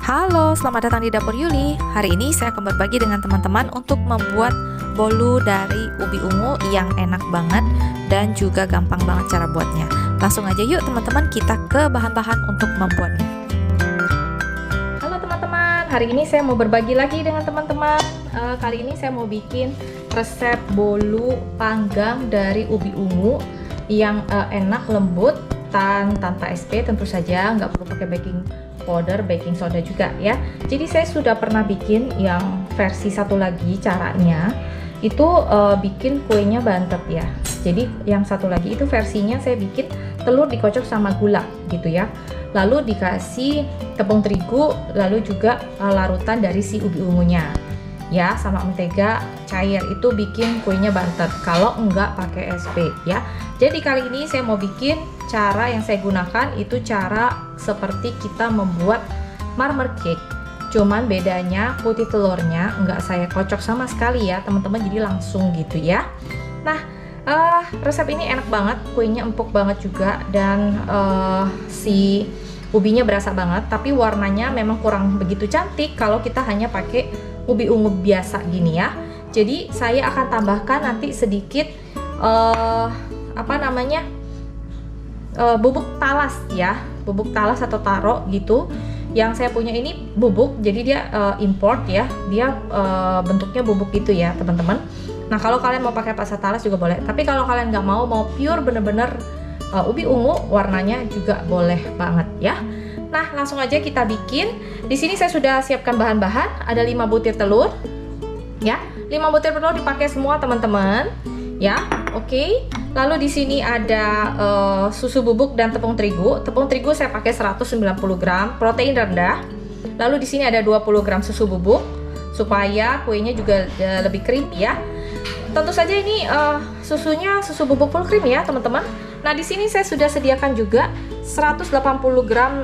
Halo, selamat datang di Dapur Yuli. Hari ini saya akan berbagi dengan teman-teman untuk membuat bolu dari ubi ungu yang enak banget dan juga gampang banget cara buatnya. Langsung aja yuk teman-teman, kita ke bahan-bahan untuk membuatnya. Halo teman-teman, hari ini saya mau berbagi lagi dengan teman-teman. Kali ini saya mau bikin resep bolu panggang dari ubi ungu yang enak, lembut, tanpa SP tentu saja, nggak perlu pakai baking powder, baking soda juga ya. Jadi saya sudah pernah bikin yang versi satu lagi, caranya itu bikin kuenya bantet ya. Jadi yang satu lagi itu versinya saya bikin telur dikocok sama gula gitu ya, lalu dikasih tepung terigu, lalu juga larutan dari si ubi ungunya ya, sama mentega cair. Itu bikin kuenya bantet kalau enggak pakai SP ya. Jadi kali ini saya mau bikin cara yang saya gunakan itu cara seperti kita membuat marmer cake, cuman bedanya putih telurnya enggak saya kocok sama sekali ya teman-teman, jadi langsung gitu ya. Nah, resep ini enak banget, kuenya empuk banget juga, dan si ubinya berasa banget, tapi warnanya memang kurang begitu cantik kalau kita hanya pakai ubi ungu biasa gini ya. Jadi saya akan tambahkan nanti sedikit bubuk talas ya, bubuk talas atau taro gitu. Yang saya punya ini bubuk, jadi dia import ya, dia bentuknya bubuk gitu ya teman-teman. Nah kalau kalian mau pakai pasta talas juga boleh, tapi kalau kalian nggak mau pure bener-bener ubi ungu, warnanya juga boleh banget ya. Nah langsung aja kita bikin. Di sini saya sudah siapkan bahan-bahan, ada 5 butir telur ya, 5 butir telur dipakai semua teman-teman ya. Oke. Lalu di sini ada susu bubuk dan tepung terigu. Tepung terigu saya pakai 190 gram, protein rendah. Lalu di sini ada 20 gram susu bubuk supaya kuenya juga lebih creamy ya. Tentu saja ini susunya susu bubuk full cream ya teman-teman. Nah di sini saya sudah sediakan juga 180 gram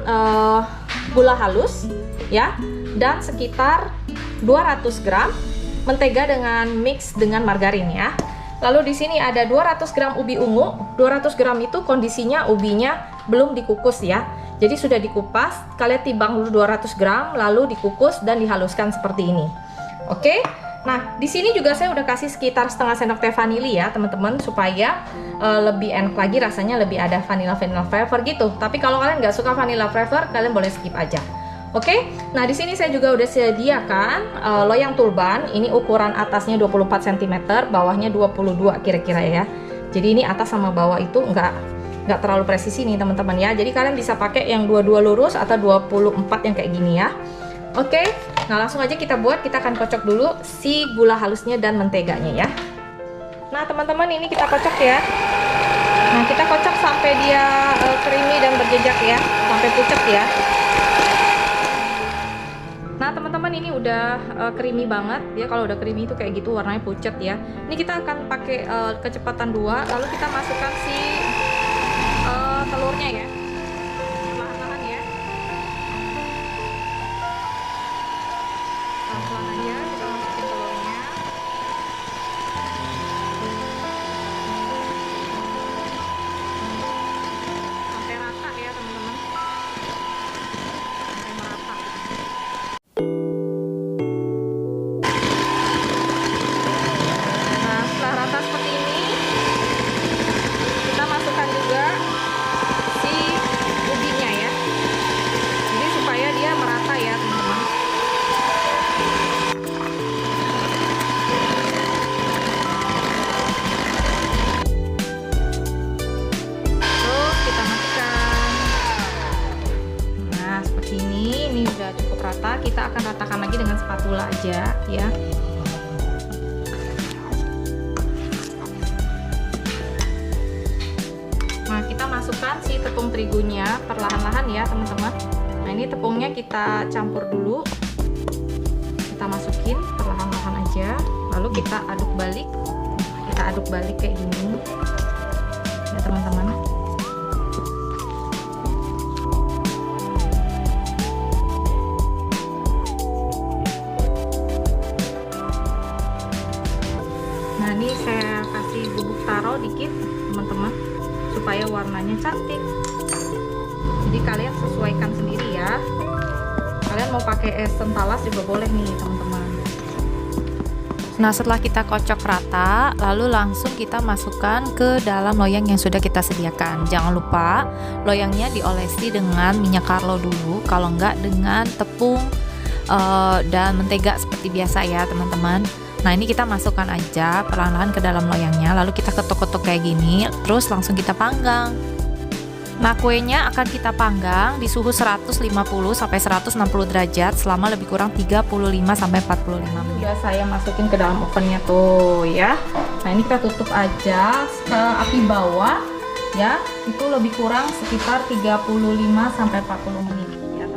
gula halus ya, dan sekitar 200 gram mentega dengan mix dengan margarin ya. Lalu di sini ada 200 gram ubi ungu. 200 gram itu kondisinya ubinya belum dikukus ya. Jadi sudah dikupas, kalian timbang dulu 200 gram, lalu dikukus dan dihaluskan seperti ini. Oke. Nah, di sini juga saya udah kasih sekitar setengah sendok teh vanili ya, teman-teman, supaya lebih enak lagi rasanya, lebih ada vanilla flavor gitu. Tapi kalau kalian nggak suka vanilla flavor, kalian boleh skip aja. Oke, nah di sini saya juga udah sediakan loyang turban. Ini ukuran atasnya 24 cm, bawahnya 22 kira-kira ya. Jadi ini atas sama bawah itu nggak terlalu presisi nih teman-teman ya. Jadi kalian bisa pakai yang 22 lurus atau 24 yang kayak gini ya. Oke, nah langsung aja kita buat. Kita akan kocok dulu si gula halusnya dan menteganya ya. Nah teman-teman, ini kita kocok ya. Nah kita kocok sampai dia creamy dan berjejak ya, sampai pucet ya. Nah teman-teman, ini udah creamy banget ya. Kalau udah creamy itu kayak gitu, warnanya pucat ya. Ini kita akan pakai kecepatan 2, lalu kita masukkan si telurnya ya, perlahan-lahan ya, pelan-pelan aja kita masukin telurnya. Sampai rata ya teman-teman, sampai merata. Ini udah cukup rata, kita akan ratakan lagi dengan spatula aja ya. Nah kita masukkan si tepung terigunya perlahan-lahan ya teman-teman. Nah ini tepungnya kita campur dulu, kita masukin perlahan-lahan aja, lalu kita aduk balik kayak gini ya teman-teman. Nah ini saya kasih bubuk taro dikit teman-teman, supaya warnanya cantik. Jadi kalian sesuaikan sendiri ya. Kalian kalian mau pakai esen talas juga boleh nih teman-teman. Nah, setelah kita kocok rata, lalu langsung kita masukkan ke dalam loyang yang sudah kita sediakan. Jangan lupa loyangnya diolesi dengan minyak Carlo dulu, kalau enggak dengan tepung dan mentega seperti biasa ya teman-teman. Nah, ini kita masukkan aja perlahan-lahan ke dalam loyangnya, lalu kita ketuk-ketuk kayak gini, terus langsung kita panggang. Nah, kuenya akan kita panggang di suhu 150 sampai 160 derajat selama lebih kurang 35 sampai 45 menit. Udah saya masukin ke dalam ovennya tuh ya. Nah, ini kita tutup aja ke api bawah ya. Itu lebih kurang sekitar 35 sampai 40 menit.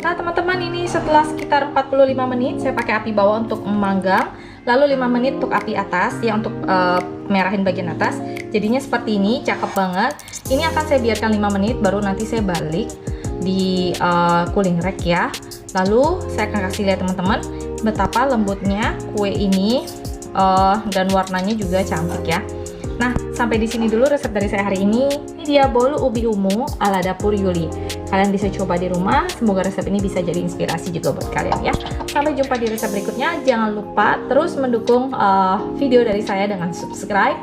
Nah, teman-teman, ini setelah sekitar 45 menit saya pakai api bawah untuk memanggang, lalu 5 menit untuk api atas ya, untuk merahin bagian atas. Jadinya seperti ini, cakep banget. Ini akan saya biarkan 5 menit, baru nanti saya balik di cooling rack ya. Lalu saya akan kasih lihat teman-teman betapa lembutnya kue ini dan warnanya juga cantik ya. Nah, sampai di sini dulu resep dari saya hari ini. Ini dia bolu ubi ungu ala dapur Yuli. Kalian bisa coba di rumah. Semoga resep ini bisa jadi inspirasi juga buat kalian ya. Sampai jumpa di resep berikutnya. Jangan lupa terus mendukung video dari saya dengan subscribe,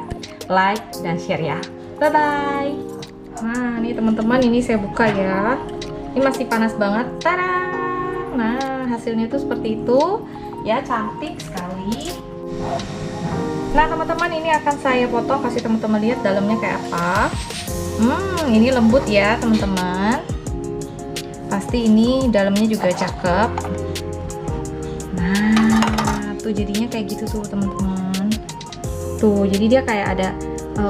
like, dan share ya. Bye bye. Nah, ini teman-teman, ini saya buka ya. Ini masih panas banget. Tada! Nah, hasilnya tuh seperti itu ya, cantik sekali. Nah, teman-teman, ini akan saya potong, kasih teman-teman lihat dalamnya kayak apa. Ini lembut ya teman-teman. Pasti ini dalamnya juga cakep. Nah, tuh jadinya kayak gitu tuh teman-teman. Tuh, jadi dia kayak ada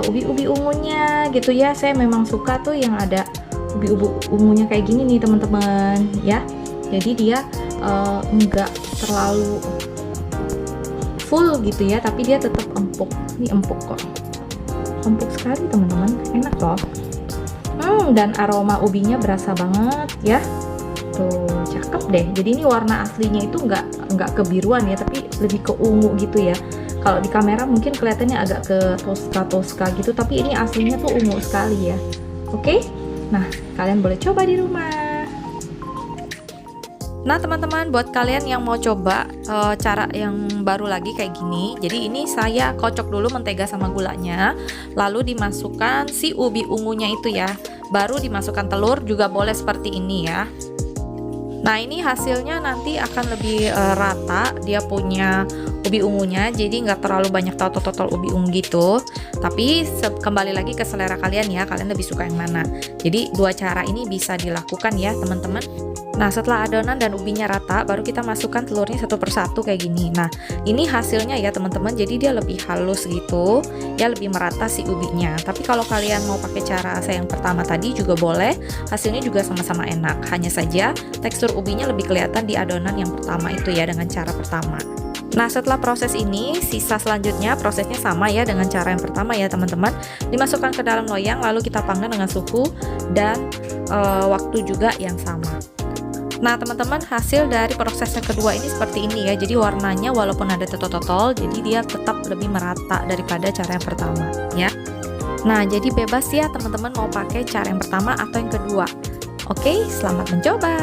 ubi-ubi ungunya gitu ya. Saya memang suka tuh yang ada ubi-ubi ungunya kayak gini nih teman-teman ya. Jadi dia enggak terlalu full gitu ya, tapi dia tetap empuk. Ini empuk kok, empuk sekali teman-teman, enak loh. Dan aroma ubinya berasa banget ya. Tuh, cakep deh. Jadi ini warna aslinya itu enggak kebiruan ya, tapi lebih ke ungu gitu ya. Kalau di kamera mungkin kelihatannya agak ke toska-toska gitu, tapi ini aslinya tuh ungu sekali ya. Oke? Nah, kalian boleh coba di rumah. Nah, teman-teman, buat kalian yang mau coba cara yang baru lagi kayak gini, jadi ini saya kocok dulu mentega sama gulanya, lalu dimasukkan si ubi ungunya itu ya, baru dimasukkan telur, juga boleh seperti ini ya. Nah, ini hasilnya nanti akan lebih rata, dia punya ubi ungunya, jadi nggak terlalu banyak totol-totol ubi ungu gitu. Tapi kembali lagi ke selera kalian ya, kalian lebih suka yang mana. Jadi dua cara ini bisa dilakukan ya teman-teman. Nah, setelah adonan dan ubinya rata, baru kita masukkan telurnya satu persatu kayak gini. Nah, ini hasilnya ya teman-teman, jadi dia lebih halus gitu ya, lebih merata si ubinya. Tapi kalau kalian mau pakai cara saya yang pertama tadi juga boleh, hasilnya juga sama-sama enak. Hanya saja tekstur ubinya lebih kelihatan di adonan yang pertama itu ya, dengan cara pertama. Nah, setelah proses ini, sisa selanjutnya prosesnya sama ya dengan cara yang pertama ya teman-teman. Dimasukkan ke dalam loyang, lalu kita panggang dengan suhu dan waktu juga yang sama. Nah, teman-teman, hasil dari proses yang kedua ini seperti ini ya. Jadi warnanya walaupun ada totol-totol, jadi dia tetap lebih merata daripada cara yang pertama ya. Nah, jadi bebas ya teman-teman mau pakai cara yang pertama atau yang kedua. Oke, selamat mencoba.